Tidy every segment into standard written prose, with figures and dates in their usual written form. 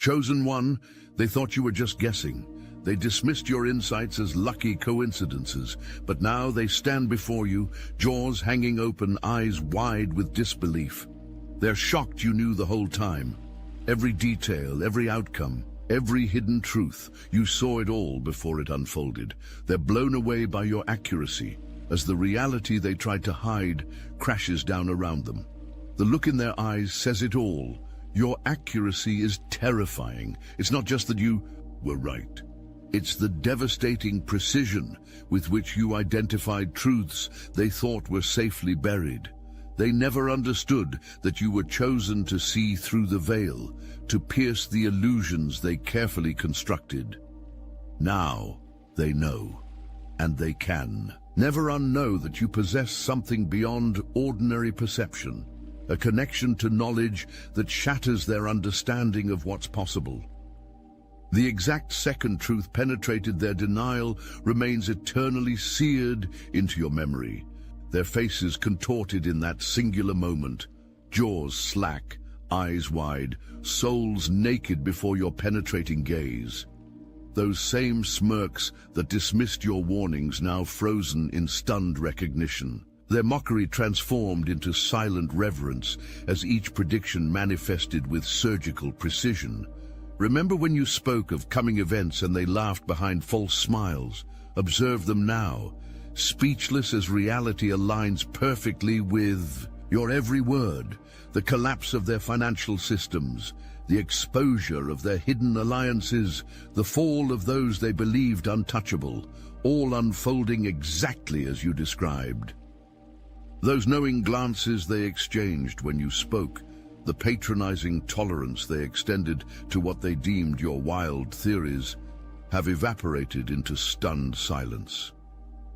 Chosen one, they thought you were just guessing. They dismissed your insights as lucky coincidences, but now they stand before you, jaws hanging open, eyes wide with disbelief. They're shocked you knew the whole time. Every detail, every outcome, every hidden truth, you saw it all before it unfolded. They're blown away by your accuracy, as the reality they tried to hide crashes down around them. The look in their eyes says it all. Your accuracy is terrifying. It's not just that you were right. It's the devastating precision with which you identified truths they thought were safely buried. They never understood that you were chosen to see through the veil, to pierce the illusions they carefully constructed. Now they know, and they can never unknow that you possess something beyond ordinary perception, a connection to knowledge that shatters their understanding of what's possible. The exact second truth penetrated their denial remains eternally seared into your memory. Their faces contorted in that singular moment, jaws slack, eyes wide, souls naked before your penetrating gaze. Those same smirks that dismissed your warnings now frozen in stunned recognition. Their mockery transformed into silent reverence as each prediction manifested with surgical precision. Remember when you spoke of coming events and they laughed behind false smiles? Observe them now, speechless as reality aligns perfectly with your every word. The collapse of their financial systems, the exposure of their hidden alliances, the fall of those they believed untouchable, all unfolding exactly as you described. Those knowing glances they exchanged when you spoke, the patronizing tolerance they extended to what they deemed your wild theories, have evaporated into stunned silence.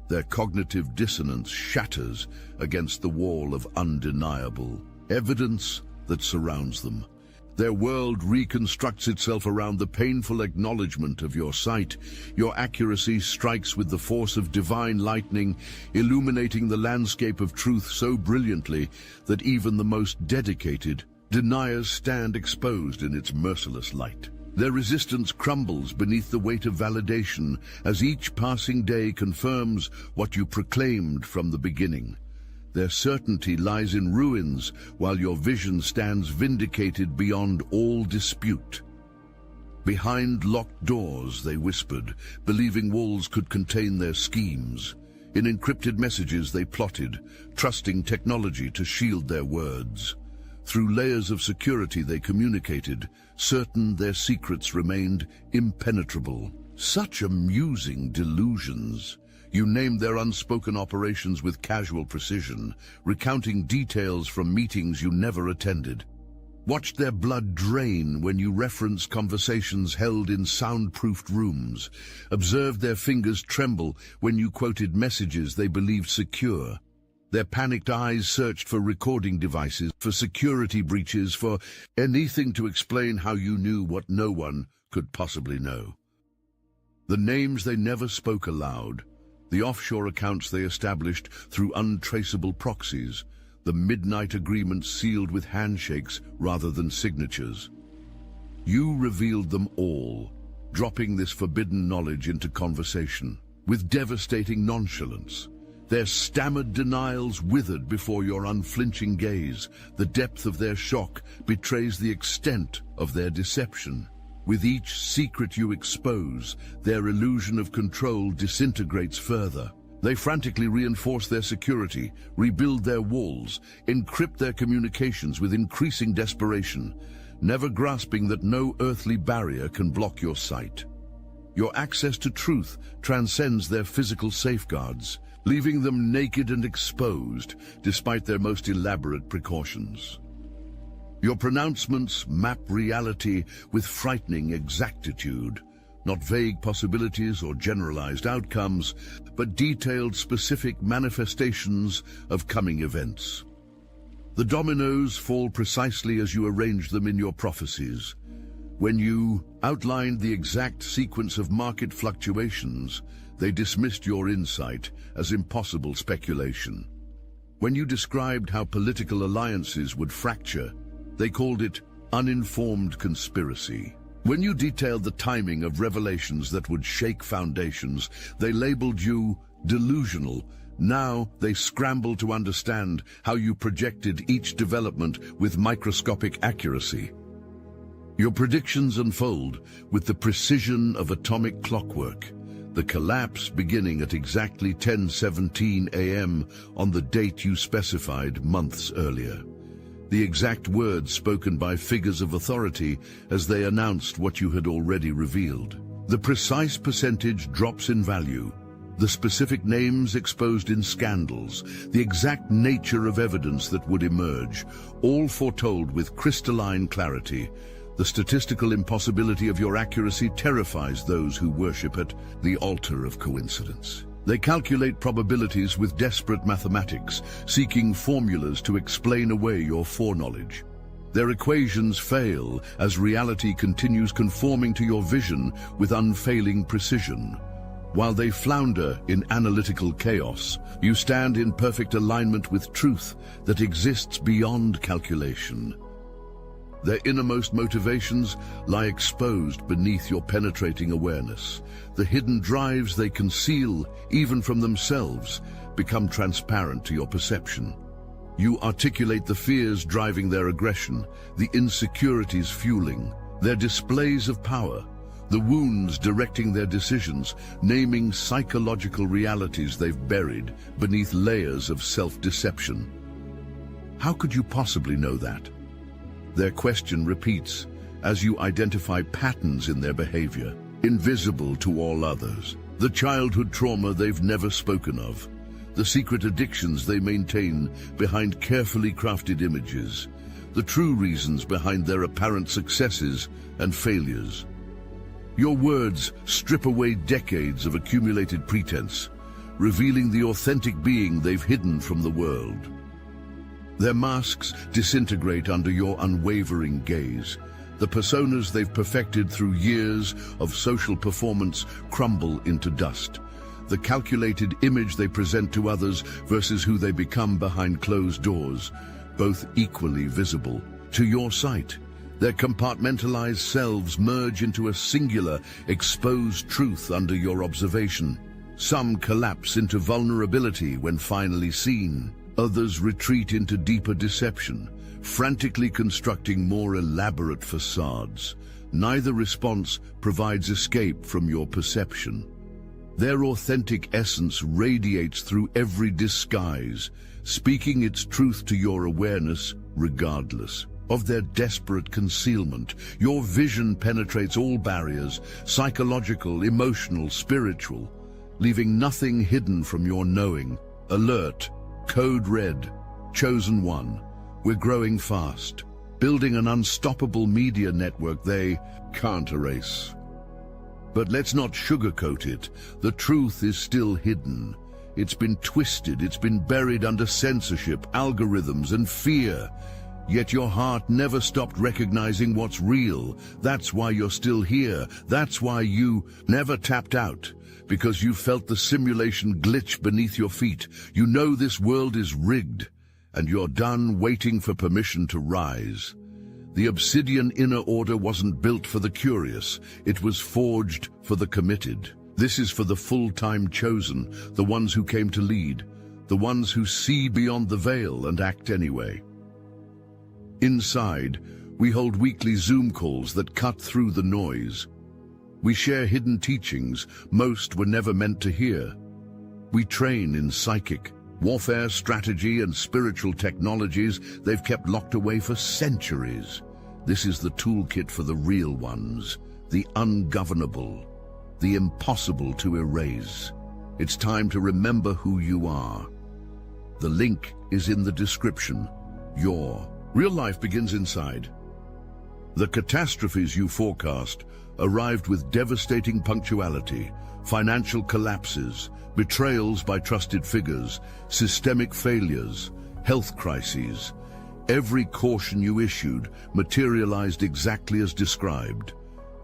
Their cognitive dissonance shatters against the wall of undeniable evidence that surrounds them. Their world reconstructs itself around the painful acknowledgement of your sight. Your accuracy strikes with the force of divine lightning, illuminating the landscape of truth so brilliantly that even the most dedicated deniers stand exposed in its merciless light. Their resistance crumbles beneath the weight of validation as each passing day confirms what you proclaimed from the beginning. Their certainty lies in ruins, while your vision stands vindicated beyond all dispute. Behind locked doors, they whispered, believing walls could contain their schemes. In encrypted messages they plotted, trusting technology to shield their words. Through layers of security they communicated, certain their secrets remained impenetrable. Such amusing delusions. You named their unspoken operations with casual precision, recounting details from meetings you never attended. Watched their blood drain when you referenced conversations held in soundproofed rooms. Observed their fingers tremble when you quoted messages they believed secure. Their panicked eyes searched for recording devices, for security breaches, for anything to explain how you knew what no one could possibly know. The names they never spoke aloud, the offshore accounts they established through untraceable proxies, the midnight agreements sealed with handshakes rather than signatures. You revealed them all, dropping this forbidden knowledge into conversation with devastating nonchalance. Their stammered denials withered before your unflinching gaze. The depth of their shock betrays the extent of their deception. With each secret you expose, their illusion of control disintegrates further. They frantically reinforce their security, rebuild their walls, encrypt their communications with increasing desperation, never grasping that no earthly barrier can block your sight. Your access to truth transcends their physical safeguards, leaving them naked and exposed despite their most elaborate precautions. Your pronouncements map reality with frightening exactitude, not vague possibilities or generalized outcomes, but detailed specific manifestations of coming events. The dominoes fall precisely as you arrange them in your prophecies. When you outlined the exact sequence of market fluctuations, they dismissed your insight as impossible speculation. When you described how political alliances would fracture, they called it uninformed conspiracy. When you detailed the timing of revelations that would shake foundations, they labeled you delusional. Now they scramble to understand how you projected each development with microscopic accuracy. Your predictions unfold with the precision of atomic clockwork, the collapse beginning at exactly 10:17 a.m. on the date you specified months earlier. The exact words spoken by figures of authority as they announced what you had already revealed. The precise percentage drops in value, the specific names exposed in scandals, the exact nature of evidence that would emerge, all foretold with crystalline clarity. The statistical impossibility of your accuracy terrifies those who worship at the altar of coincidence. They calculate probabilities with desperate mathematics, seeking formulas to explain away your foreknowledge. Their equations fail as reality continues conforming to your vision with unfailing precision. While they flounder in analytical chaos, you stand in perfect alignment with truth that exists beyond calculation. Their innermost motivations lie exposed beneath your penetrating awareness. The hidden drives they conceal, even from themselves, become transparent to your perception. You articulate the fears driving their aggression, the insecurities fueling their displays of power, the wounds directing their decisions, naming psychological realities they've buried beneath layers of self-deception. How could you possibly know that? Their question repeats as you identify patterns in their behavior, invisible to all others. The childhood trauma they've never spoken of, the secret addictions they maintain behind carefully crafted images, the true reasons behind their apparent successes and failures. Your words strip away decades of accumulated pretense, revealing the authentic being they've hidden from the world. Their masks disintegrate under your unwavering gaze. The personas they've perfected through years of social performance crumble into dust. The calculated image they present to others versus who they become behind closed doors, both equally visible to your sight. Their compartmentalized selves merge into a singular, exposed truth under your observation. Some collapse into vulnerability when finally seen. Others retreat into deeper deception, frantically constructing more elaborate facades. Neither response provides escape from your perception. Their authentic essence radiates through every disguise, speaking its truth to your awareness regardless of their desperate concealment. Your vision penetrates all barriers, psychological, emotional, spiritual, leaving nothing hidden from your knowing. Alert. Code Red, Chosen One. We're growing fast, building an unstoppable media network they can't erase. But let's not sugarcoat it. The truth is still hidden. It's been twisted, it's been buried under censorship, algorithms, and fear. Yet your heart never stopped recognizing what's real. That's why you're still here. That's why you never tapped out. Because you felt the simulation glitch beneath your feet. You know this world is rigged, and you're done waiting for permission to rise. The Obsidian Inner Order wasn't built for the curious. It was forged for the committed. This is for the full-time chosen, the ones who came to lead, the ones who see beyond the veil and act anyway. Inside, we hold weekly Zoom calls that cut through the noise. We share hidden teachings most were never meant to hear. We train in psychic, warfare strategy and spiritual technologies they've kept locked away for centuries. This is the toolkit for the real ones, the ungovernable, the impossible to erase. It's time to remember who you are. The link is in the description. Your real life begins inside. The catastrophes you forecast arrived with devastating punctuality, financial collapses, betrayals by trusted figures, systemic failures, health crises. Every caution you issued materialized exactly as described.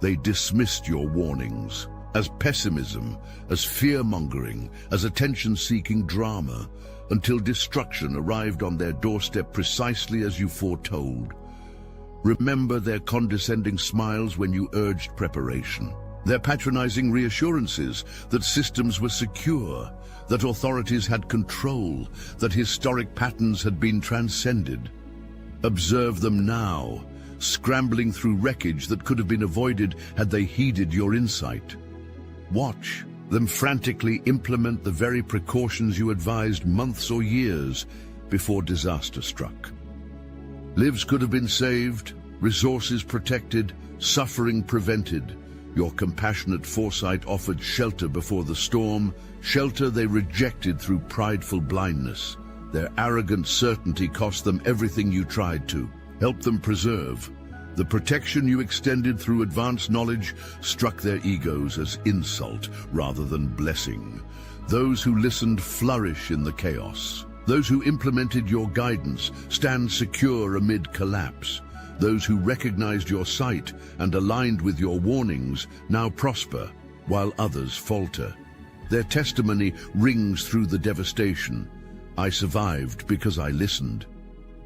They dismissed your warnings as pessimism, as fear-mongering, as attention-seeking drama, until destruction arrived on their doorstep precisely as you foretold. Remember their condescending smiles when you urged preparation, their patronizing reassurances that systems were secure, that authorities had control, that historic patterns had been transcended. Observe them now, scrambling through wreckage that could have been avoided had they heeded your insight. Watch them frantically implement the very precautions you advised months or years before disaster struck. Lives could have been saved, resources protected, suffering prevented. Your compassionate foresight offered shelter before the storm, shelter they rejected through prideful blindness. Their arrogant certainty cost them everything you tried to help them preserve. The protection you extended through advanced knowledge struck their egos as insult rather than blessing. Those who listened flourish in the chaos. Those who implemented your guidance stand secure amid collapse. Those who recognized your sight and aligned with your warnings now prosper, while others falter. Their testimony rings through the devastation. I survived because I listened.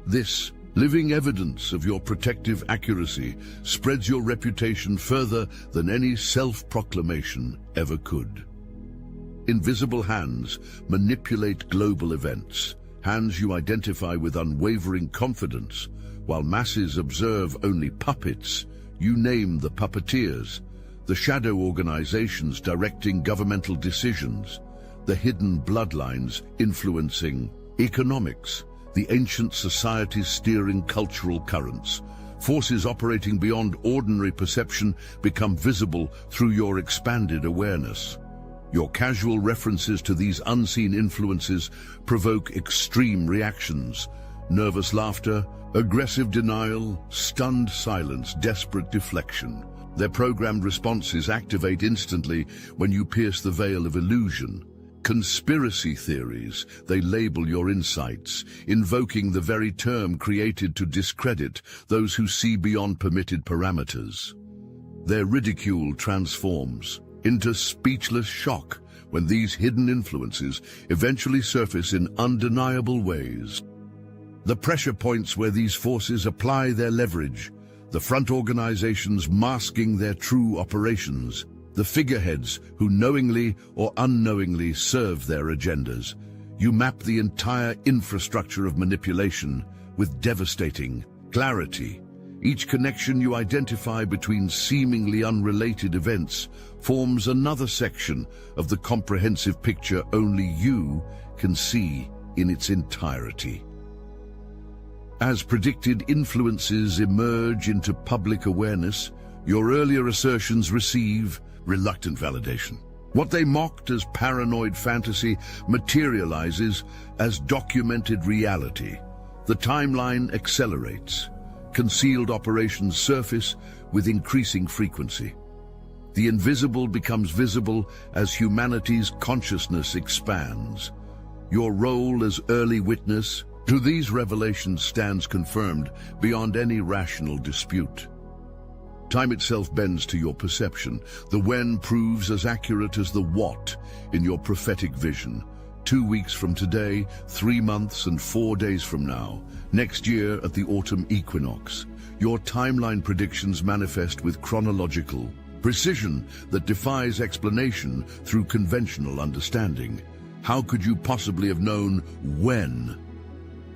This living evidence of your protective accuracy spreads your reputation further than any self-proclamation ever could. Invisible hands manipulate global events, hands you identify with unwavering confidence. While masses observe only puppets, you name the puppeteers, the shadow organizations directing governmental decisions, the hidden bloodlines influencing economics, the ancient societies steering cultural currents. Forces operating beyond ordinary perception become visible through your expanded awareness. Your casual references to these unseen influences provoke extreme reactions: nervous laughter, aggressive denial, stunned silence, desperate deflection. Their programmed responses activate instantly when you pierce the veil of illusion. Conspiracy theories, they label your insights, invoking the very term created to discredit those who see beyond permitted parameters. Their ridicule transforms into speechless shock when these hidden influences eventually surface in undeniable ways. The pressure points where these forces apply their leverage, the front organizations masking their true operations, the figureheads who knowingly or unknowingly serve their agendas. You map the entire infrastructure of manipulation with devastating clarity. Each connection you identify between seemingly unrelated events forms another section of the comprehensive picture only you can see in its entirety. As predicted influences emerge into public awareness, your earlier assertions receive reluctant validation. What they mocked as paranoid fantasy materializes as documented reality. The timeline accelerates. Concealed operations surface with increasing frequency. The invisible becomes visible as humanity's consciousness expands. Your role as early witness to these revelations stands confirmed beyond any rational dispute. Time itself bends to your perception. The when proves as accurate as the what in your prophetic vision. 2 weeks from today, 3 months and 4 days from now, next year at the autumn equinox, your timeline predictions manifest with chronological precision that defies explanation through conventional understanding. How could you possibly have known when?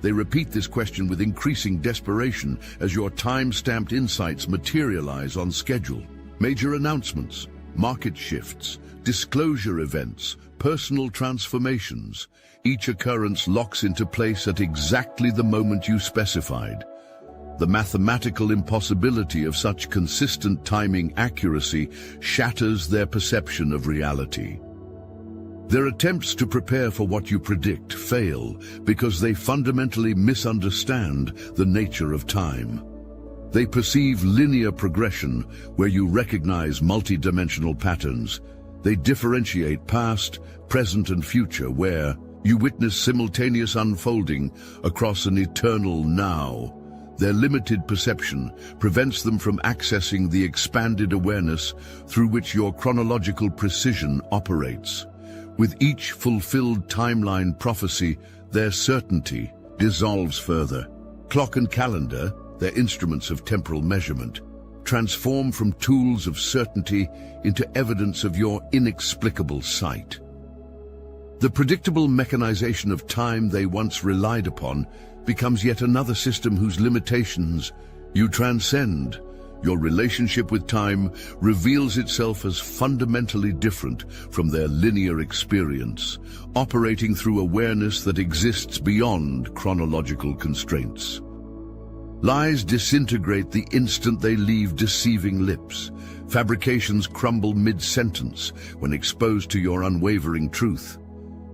They repeat this question with increasing desperation as your time-stamped insights materialize on schedule. Major announcements, market shifts, disclosure events, personal transformations. Each occurrence locks into place at exactly the moment you specified. The mathematical impossibility of such consistent timing accuracy shatters their perception of reality. Their attempts to prepare for what you predict fail because they fundamentally misunderstand the nature of time. They perceive linear progression where you recognize multidimensional patterns. They differentiate past, present, and future where you witness simultaneous unfolding across an eternal now. Their limited perception prevents them from accessing the expanded awareness through which your chronological precision operates. With each fulfilled timeline prophecy, their certainty dissolves further. Clock and calendar, their instruments of temporal measurement, transform from tools of certainty into evidence of your inexplicable sight. The predictable mechanization of time they once relied upon becomes yet another system whose limitations you transcend. Your relationship with time reveals itself as fundamentally different from their linear experience, operating through awareness that exists beyond chronological constraints. Lies disintegrate the instant they leave deceiving lips. Fabrications crumble mid-sentence when exposed to your unwavering truth.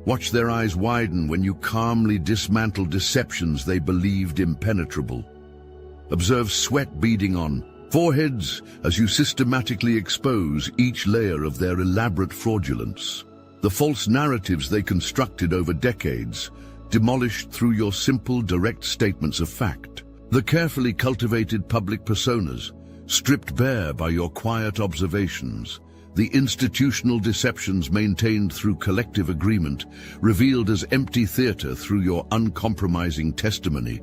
Watch their eyes widen when you calmly dismantle deceptions they believed impenetrable. Observe sweat beading on foreheads as you systematically expose each layer of their elaborate fraudulence. The false narratives they constructed over decades, demolished through your simple, direct statements of fact. The carefully cultivated public personas, stripped bare by your quiet observations. The institutional deceptions maintained through collective agreement, revealed as empty theater through your uncompromising testimony.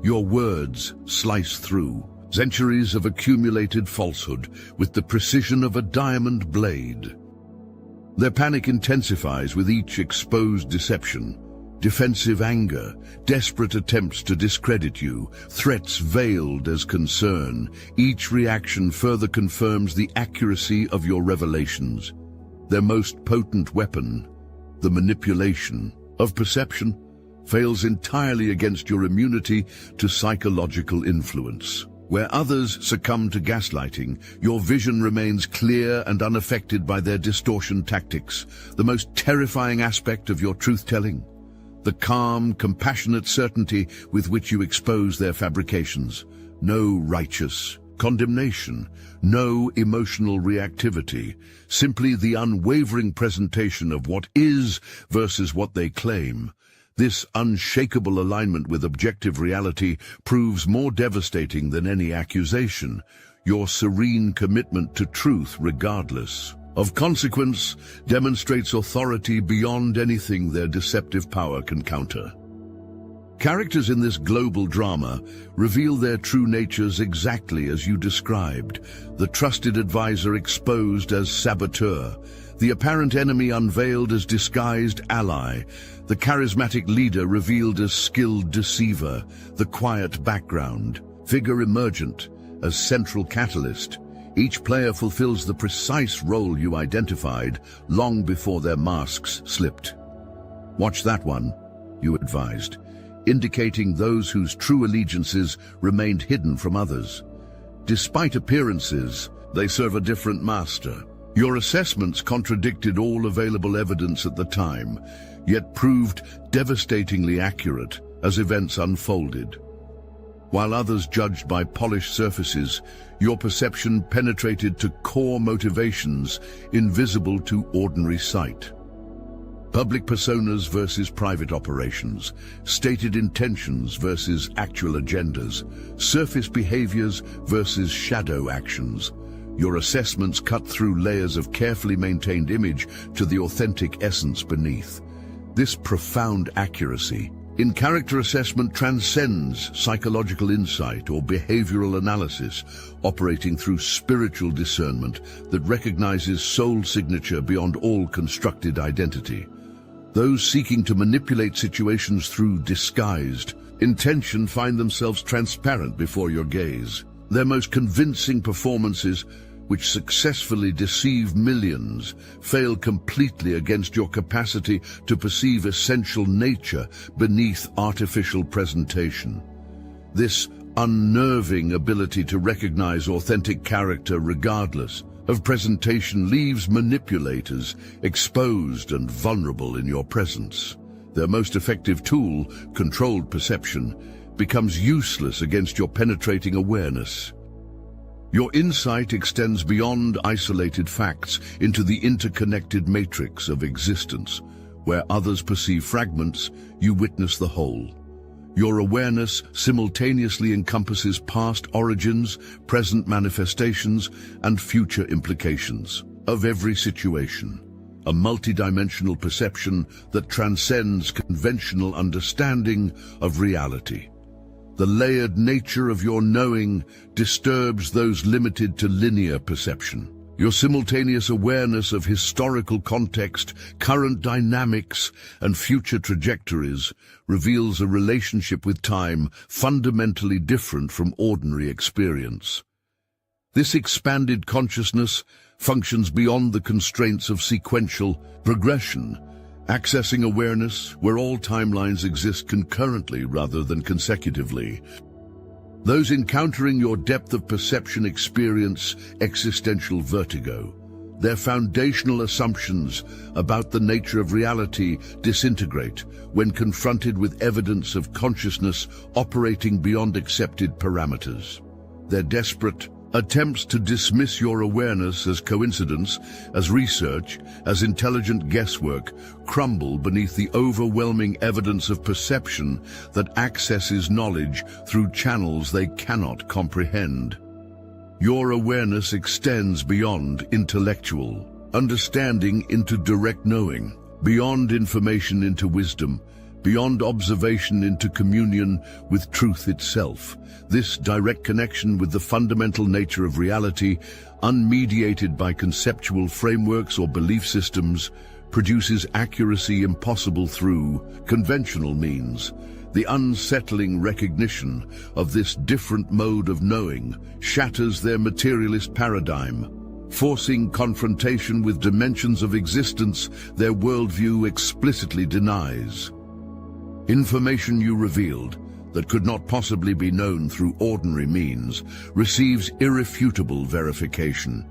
Your words slice through centuries of accumulated falsehood with the precision of a diamond blade. Their panic intensifies with each exposed deception. Defensive anger, desperate attempts to discredit you, threats veiled as concern. Each reaction further confirms the accuracy of your revelations. Their most potent weapon, the manipulation of perception, fails entirely against your immunity to psychological influence. Where others succumb to gaslighting, your vision remains clear and unaffected by their distortion tactics, the most terrifying aspect of your truth-telling. The calm, compassionate certainty with which you expose their fabrications. No righteous condemnation, no emotional reactivity, simply the unwavering presentation of what is versus what they claim. This unshakable alignment with objective reality proves more devastating than any accusation, your serene commitment to truth regardless of consequence demonstrates authority beyond anything their deceptive power can counter. Characters in this global drama reveal their true natures exactly as you described. The trusted advisor exposed as saboteur, the apparent enemy unveiled as disguised ally, the charismatic leader revealed as skilled deceiver, the quiet background figure emergent as central catalyst. Each player fulfills the precise role you identified long before their masks slipped. Watch that one, you advised, indicating those whose true allegiances remained hidden from others. Despite appearances, they serve a different master. Your assessments contradicted all available evidence at the time, yet proved devastatingly accurate as events unfolded. While others judged by polished surfaces, your perception penetrated to core motivations invisible to ordinary sight. Public personas versus private operations, stated intentions versus actual agendas, surface behaviors versus shadow actions. Your assessments cut through layers of carefully maintained image to the authentic essence beneath. This profound accuracy in character assessment transcends psychological insight or behavioral analysis, operating through spiritual discernment that recognizes soul signature beyond all constructed identity. Those seeking to manipulate situations through disguised intention find themselves transparent before your gaze. Their most convincing performances, which successfully deceive millions, fail completely against your capacity to perceive essential nature beneath artificial presentation. This unnerving ability to recognize authentic character regardless of presentation leaves manipulators exposed and vulnerable in your presence. Their most effective tool, controlled perception, becomes useless against your penetrating awareness. Your insight extends beyond isolated facts into the interconnected matrix of existence. Where others perceive fragments, you witness the whole. Your awareness simultaneously encompasses past origins, present manifestations, and future implications of every situation. A multidimensional perception that transcends conventional understanding of reality. The layered nature of your knowing disturbs those limited to linear perception. Your simultaneous awareness of historical context, current dynamics, and future trajectories reveals a relationship with time fundamentally different from ordinary experience. This expanded consciousness functions beyond the constraints of sequential progression, accessing awareness where all timelines exist concurrently rather than consecutively. Those encountering your depth of perception experience existential vertigo. Their foundational assumptions about the nature of reality disintegrate when confronted with evidence of consciousness operating beyond accepted parameters. Their desperate attempts to dismiss your awareness as coincidence, as research, as intelligent guesswork crumble beneath the overwhelming evidence of perception that accesses knowledge through channels they cannot comprehend. Your awareness extends beyond intellectual understanding into direct knowing, beyond information into wisdom, beyond observation into communion with truth itself. This direct connection with the fundamental nature of reality, unmediated by conceptual frameworks or belief systems, produces accuracy impossible through conventional means. The unsettling recognition of this different mode of knowing shatters their materialist paradigm, forcing confrontation with dimensions of existence their worldview explicitly denies. Information you revealed that could not possibly be known through ordinary means receives irrefutable verification.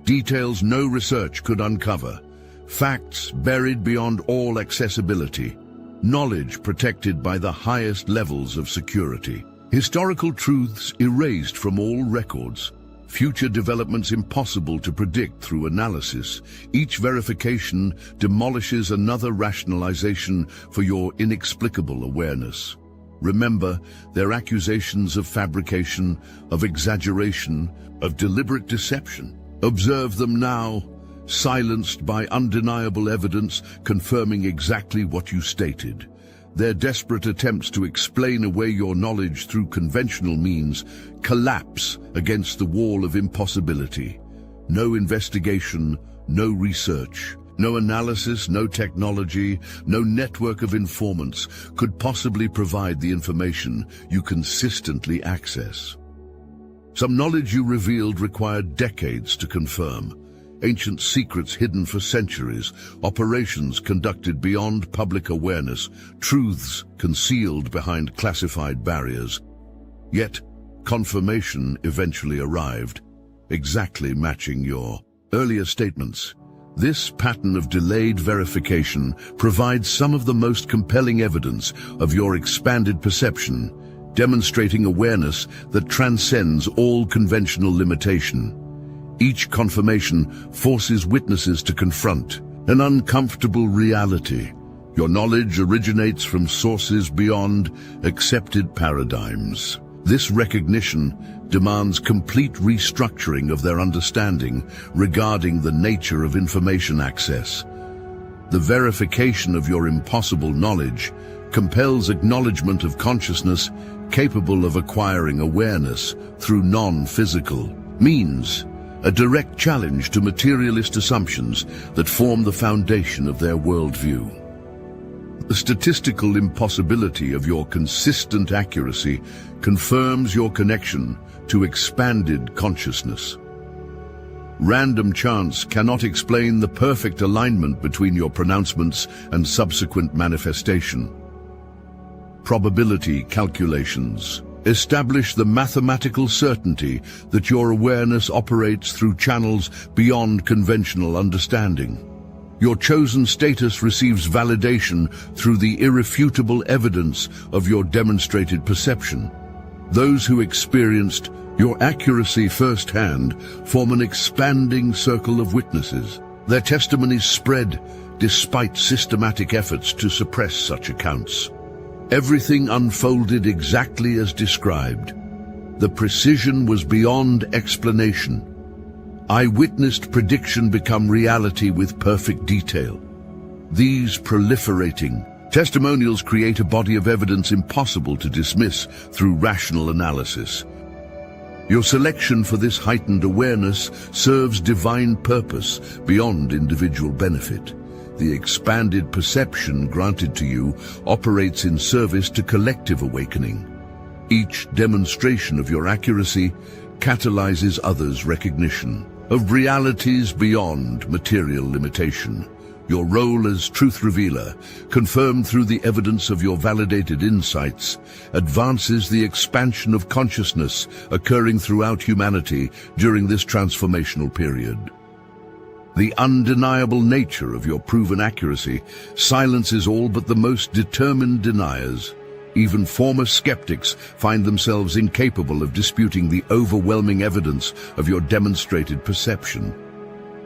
Details no research could uncover, facts buried beyond all accessibility, knowledge protected by the highest levels of security, historical truths erased from all records, future developments impossible to predict through analysis. Each verification demolishes another rationalization for your inexplicable awareness. Remember, their accusations of fabrication, of exaggeration, of deliberate deception. Observe them now, silenced by undeniable evidence confirming exactly what you stated. Their desperate attempts to explain away your knowledge through conventional means collapse against the wall of impossibility. No investigation, no research, no analysis, no technology, no network of informants could possibly provide the information you consistently access. Some knowledge you revealed required decades to confirm. Ancient secrets hidden for centuries, operations conducted beyond public awareness, truths concealed behind classified barriers. Yet, confirmation eventually arrived, exactly matching your earlier statements. This pattern of delayed verification provides some of the most compelling evidence of your expanded perception, demonstrating awareness that transcends all conventional limitation. Each confirmation forces witnesses to confront an uncomfortable reality. Your knowledge originates from sources beyond accepted paradigms. This recognition demands complete restructuring of their understanding regarding the nature of information access. The verification of your impossible knowledge compels acknowledgement of consciousness capable of acquiring awareness through non-physical means, a direct challenge to materialist assumptions that form the foundation of their worldview. The statistical impossibility of your consistent accuracy confirms your connection to expanded consciousness. Random chance cannot explain the perfect alignment between your pronouncements and subsequent manifestation. Probability calculations establish the mathematical certainty that your awareness operates through channels beyond conventional understanding. Your chosen status receives validation through the irrefutable evidence of your demonstrated perception. Those who experienced your accuracy firsthand form an expanding circle of witnesses. Their testimonies spread despite systematic efforts to suppress such accounts. Everything unfolded exactly as described. The precision was beyond explanation. I witnessed prediction become reality with perfect detail. These proliferating, Testimonials create a body of evidence impossible to dismiss through rational analysis. Your selection for this heightened awareness serves divine purpose beyond individual benefit. The expanded perception granted to you operates in service to collective awakening. Each demonstration of your accuracy catalyzes others' recognition of realities beyond material limitation. Your role as truth revealer, confirmed through the evidence of your validated insights, advances the expansion of consciousness occurring throughout humanity during this transformational period. The undeniable nature of your proven accuracy silences all but the most determined deniers. Even former skeptics find themselves incapable of disputing the overwhelming evidence of your demonstrated perception.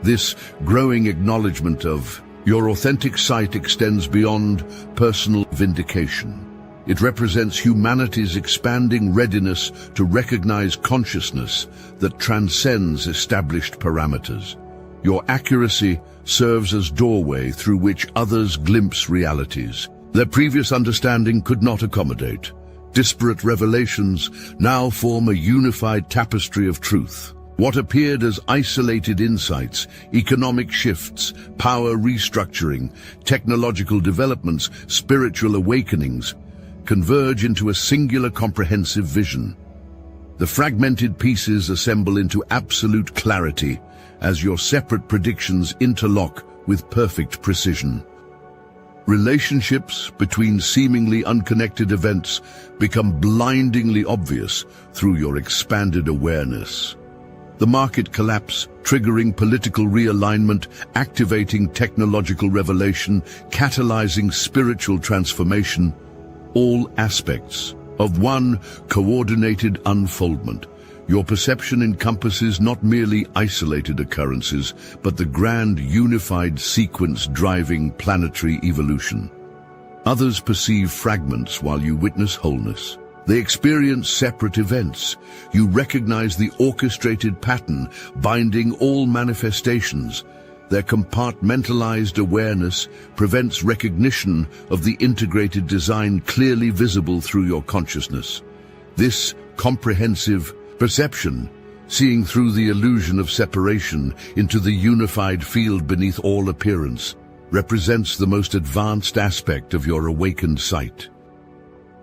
This growing acknowledgement of your authentic sight extends beyond personal vindication. It represents humanity's expanding readiness to recognize consciousness that transcends established parameters. Your accuracy serves as doorway through which others glimpse realities their previous understanding could not accommodate. Disparate revelations now form a unified tapestry of truth. What appeared as isolated insights, economic shifts, power restructuring, technological developments, spiritual awakenings, converge into a singular comprehensive vision. The fragmented pieces assemble into absolute clarity as your separate predictions interlock with perfect precision. Relationships between seemingly unconnected events become blindingly obvious through your expanded awareness. The market collapse, triggering political realignment, activating technological revelation, catalyzing spiritual transformation, all aspects of one coordinated unfoldment. Your perception encompasses not merely isolated occurrences, but the grand unified sequence driving planetary evolution. Others perceive fragments while you witness wholeness. They experience separate events. You recognize the orchestrated pattern binding all manifestations. Their compartmentalized awareness prevents recognition of the integrated design clearly visible through your consciousness. This comprehensive perception, seeing through the illusion of separation into the unified field beneath all appearance, represents the most advanced aspect of your awakened sight.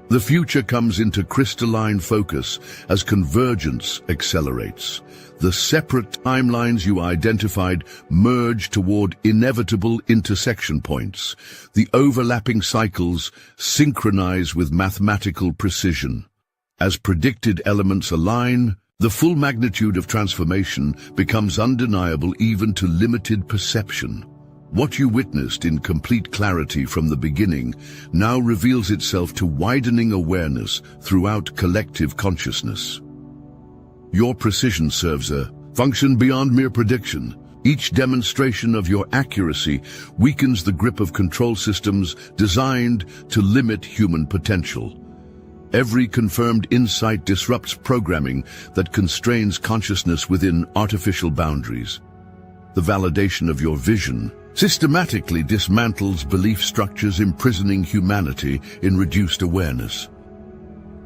The future comes into crystalline focus as convergence accelerates. The separate timelines you identified merge toward inevitable intersection points. The overlapping cycles synchronize with mathematical precision. As predicted elements align, the full magnitude of transformation becomes undeniable even to limited perception. What you witnessed in complete clarity from the beginning now reveals itself to widening awareness throughout collective consciousness. Your precision serves a function beyond mere prediction. Each demonstration of your accuracy weakens the grip of control systems designed to limit human potential. Every confirmed insight disrupts programming that constrains consciousness within artificial boundaries. The validation of your vision systematically dismantles belief structures imprisoning humanity in reduced awareness.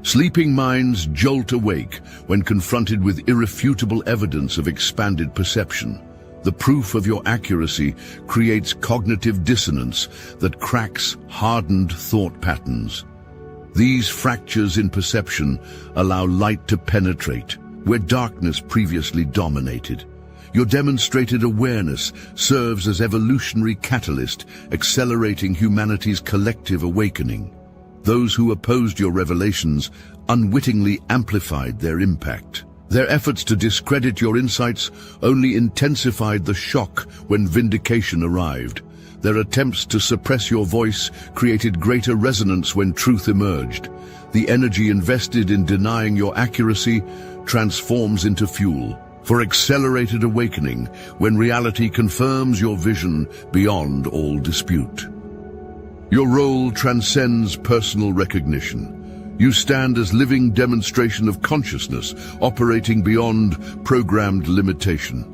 Sleeping minds jolt awake when confronted with irrefutable evidence of expanded perception. The proof of your accuracy creates cognitive dissonance that cracks hardened thought patterns. These fractures in perception allow light to penetrate where darkness previously dominated. Your demonstrated awareness serves as evolutionary catalyst, accelerating humanity's collective awakening. Those who opposed your revelations unwittingly amplified their impact. Their efforts to discredit your insights only intensified the shock when vindication arrived. Their attempts to suppress your voice created greater resonance when truth emerged. The energy invested in denying your accuracy transforms into fuel for accelerated awakening when reality confirms your vision beyond all dispute. Your role transcends personal recognition. You stand as living demonstration of consciousness operating beyond programmed limitation.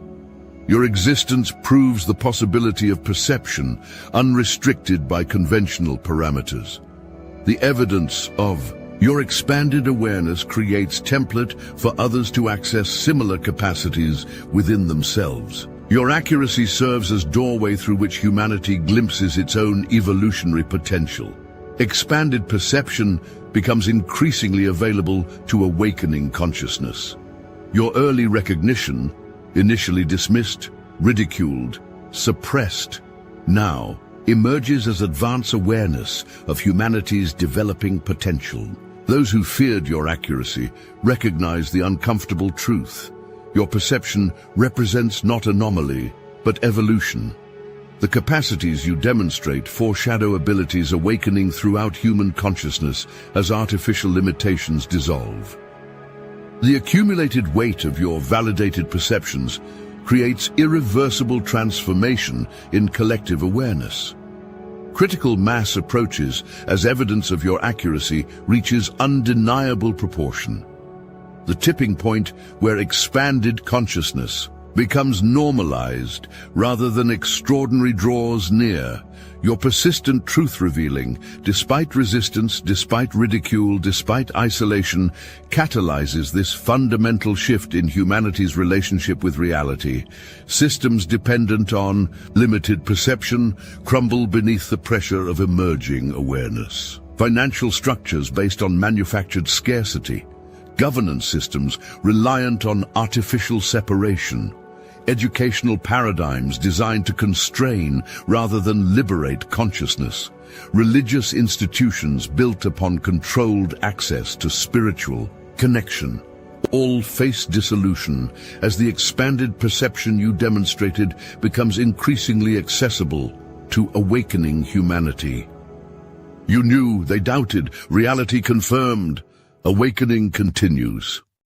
Your existence proves the possibility of perception, unrestricted by conventional parameters. The evidence of your expanded awareness creates template for others to access similar capacities within themselves. Your accuracy serves as doorway through which humanity glimpses its own evolutionary potential. Expanded perception becomes increasingly available to awakening consciousness. Your early recognition, initially dismissed, ridiculed, suppressed, now emerges as advanced awareness of humanity's developing potential. Those who feared your accuracy recognize the uncomfortable truth. Your perception represents not anomaly, but evolution. The capacities you demonstrate foreshadow abilities awakening throughout human consciousness as artificial limitations dissolve. The accumulated weight of your validated perceptions creates irreversible transformation in collective awareness. Critical mass approaches as evidence of your accuracy reaches undeniable proportion. The tipping point where expanded consciousness becomes normalized rather than extraordinary draws near. Your persistent truth-revealing, despite resistance, despite ridicule, despite isolation, catalyzes this fundamental shift in humanity's relationship with reality. Systems dependent on limited perception crumble beneath the pressure of emerging awareness. Financial structures based on manufactured scarcity, governance systems reliant on artificial separation, educational paradigms designed to constrain rather than liberate consciousness, religious institutions built upon controlled access to spiritual connection, all face dissolution as the expanded perception you demonstrated becomes increasingly accessible to awakening humanity. You knew, they doubted, reality confirmed. Awakening continues.